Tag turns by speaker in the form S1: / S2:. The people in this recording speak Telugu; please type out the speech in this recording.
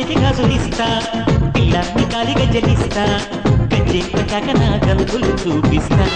S1: చేతి గాజులిస్తా పిల్లాన్ని కాలి గజ్జలిస్తా గజ్జె పట్టాక నా గంతులు చూపిస్తా